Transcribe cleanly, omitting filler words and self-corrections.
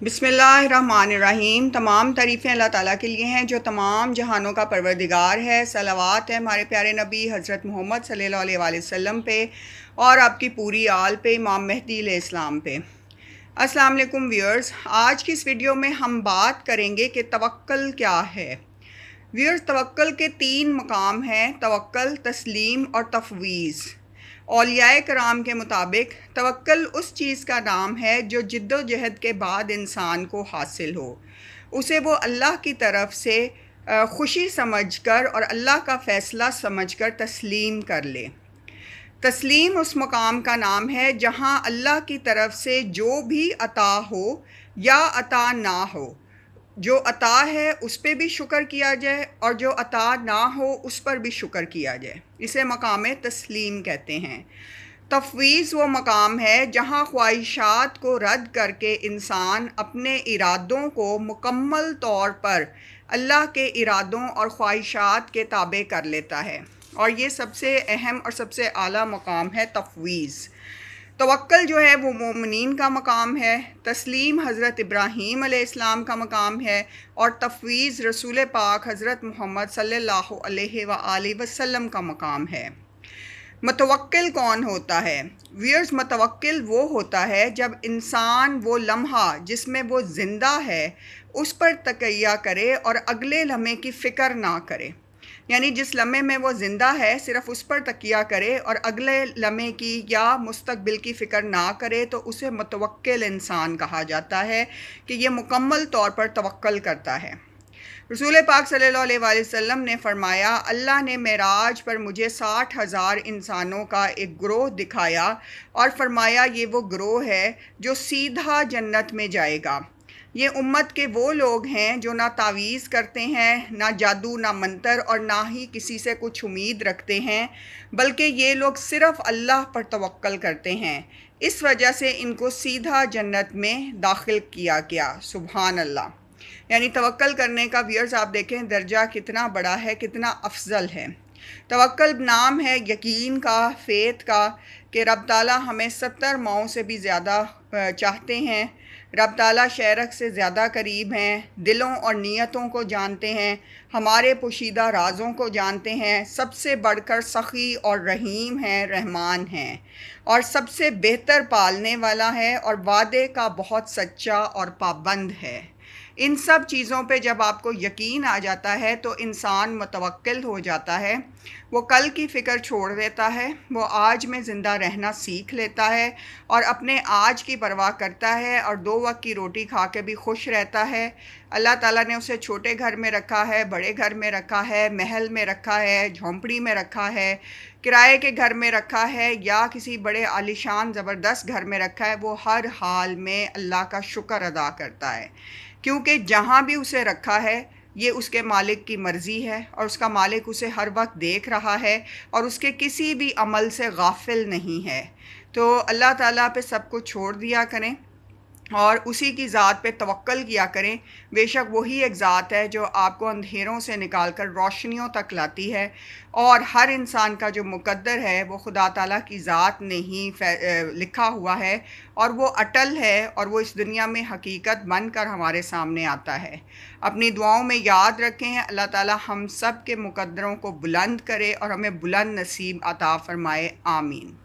بسم اللہ الرحمن الرحیم۔ تمام تعریفیں اللہ تعالیٰ کے لیے ہیں جو تمام جہانوں کا پروردگار ہے۔ صلوات ہے ہمارے پیارے نبی حضرت محمد صلی اللہ علیہ وآلہ وسلم پہ اور آپ کی پوری آل پہ، امام مہدی علیہ السلام پہ۔ السلام علیکم ویورز، آج کی اس ویڈیو میں ہم بات کریں گے کہ توکل کیا ہے۔ ویورز، توکل کے 3 مقام ہیں: توکل، تسلیم اور تفویض۔ اولیاء کرام کے مطابق توکل اس چیز کا نام ہے جو جد و جہد کے بعد انسان کو حاصل ہو، اسے وہ اللہ کی طرف سے خوشی سمجھ کر اور اللہ کا فیصلہ سمجھ کر تسلیم کر لے۔ تسلیم اس مقام کا نام ہے جہاں اللہ کی طرف سے جو بھی عطا ہو یا عطا نہ ہو، جو عطا ہے اس پہ بھی شکر کیا جائے اور جو عطا نہ ہو اس پر بھی شکر کیا جائے، اسے مقام تسلیم کہتے ہیں۔ تفویض وہ مقام ہے جہاں خواہشات کو رد کر کے انسان اپنے ارادوں کو مکمل طور پر اللہ کے ارادوں اور خواہشات کے تابع کر لیتا ہے، اور یہ سب سے اہم اور سب سے اعلیٰ مقام ہے تفویض۔ توکل جو ہے وہ مومنین کا مقام ہے، تسلیم حضرت ابراہیم علیہ السلام کا مقام ہے، اور تفویض رسول پاک حضرت محمد صلی اللہ علیہ وآلہ وسلم کا مقام ہے۔ متوکل کون ہوتا ہے؟ ویئرز، متوکل وہ ہوتا ہے جب انسان وہ لمحہ جس میں وہ زندہ ہے اس پر تکیہ کرے اور اگلے لمحے کی فکر نہ کرے، یعنی جس لمحے میں وہ زندہ ہے صرف اس پر تکیہ کرے اور اگلے لمحے کی یا مستقبل کی فکر نہ کرے، تو اسے متوکل انسان کہا جاتا ہے کہ یہ مکمل طور پر توکل کرتا ہے۔ رسول پاک صلی اللہ علیہ وآلہ وسلم نے فرمایا، اللہ نے معراج پر مجھے 60,000 انسانوں کا ایک گروہ دکھایا اور فرمایا یہ وہ گروہ ہے جو سیدھا جنت میں جائے گا۔ یہ امت کے وہ لوگ ہیں جو نہ تعویذ کرتے ہیں، نہ جادو، نہ منتر، اور نہ ہی کسی سے کچھ امید رکھتے ہیں، بلکہ یہ لوگ صرف اللہ پر توکل کرتے ہیں، اس وجہ سے ان کو سیدھا جنت میں داخل کیا گیا۔ سبحان اللہ! یعنی توکل کرنے کا ویئرز آپ دیکھیں درجہ کتنا بڑا ہے، کتنا افضل ہے۔ توکل نام ہے یقین کا، فیتھ کا، کہ رب تعالیٰ ہمیں 70 ماؤں سے بھی زیادہ چاہتے ہیں، رب تعالیٰ شہرک سے زیادہ قریب ہیں، دلوں اور نیتوں کو جانتے ہیں، ہمارے پوشیدہ رازوں کو جانتے ہیں، سب سے بڑھ کر سخی اور رحیم ہیں، رحمان ہیں، اور سب سے بہتر پالنے والا ہے، اور وعدے کا بہت سچا اور پابند ہے۔ ان سب چیزوں پہ جب آپ کو یقین آ جاتا ہے تو انسان متوکل ہو جاتا ہے، وہ کل کی فکر چھوڑ دیتا ہے، وہ آج میں زندہ رہنا سیکھ لیتا ہے اور اپنے آج کی پرواہ کرتا ہے، اور 2 وقت کی روٹی کھا کے بھی خوش رہتا ہے۔ اللہ تعالیٰ نے اسے چھوٹے گھر میں رکھا ہے، بڑے گھر میں رکھا ہے، محل میں رکھا ہے، جھونپڑی میں رکھا ہے، کرائے کے گھر میں رکھا ہے، یا کسی بڑے عالیشان زبردست گھر میں رکھا ہے، وہ ہر حال میں اللہ کا شکر ادا کرتا ہے، کیونکہ جہاں بھی اسے رکھا ہے یہ اس کے مالک کی مرضی ہے، اور اس کا مالک اسے ہر وقت دیکھ رہا ہے اور اس کے کسی بھی عمل سے غافل نہیں ہے۔ تو اللہ تعالیٰ پہ سب کچھ چھوڑ دیا کریں اور اسی کی ذات پہ توکل کیا کریں۔ بے شک وہی ایک ذات ہے جو آپ کو اندھیروں سے نکال کر روشنیوں تک لاتی ہے، اور ہر انسان کا جو مقدر ہے وہ خدا تعالیٰ کی ذات نے ہی لکھا ہوا ہے، اور وہ اٹل ہے، اور وہ اس دنیا میں حقیقت بن کر ہمارے سامنے آتا ہے۔ اپنی دعاؤں میں یاد رکھیں، اللہ تعالیٰ ہم سب کے مقدروں کو بلند کرے اور ہمیں بلند نصیب عطا فرمائے۔ آمین۔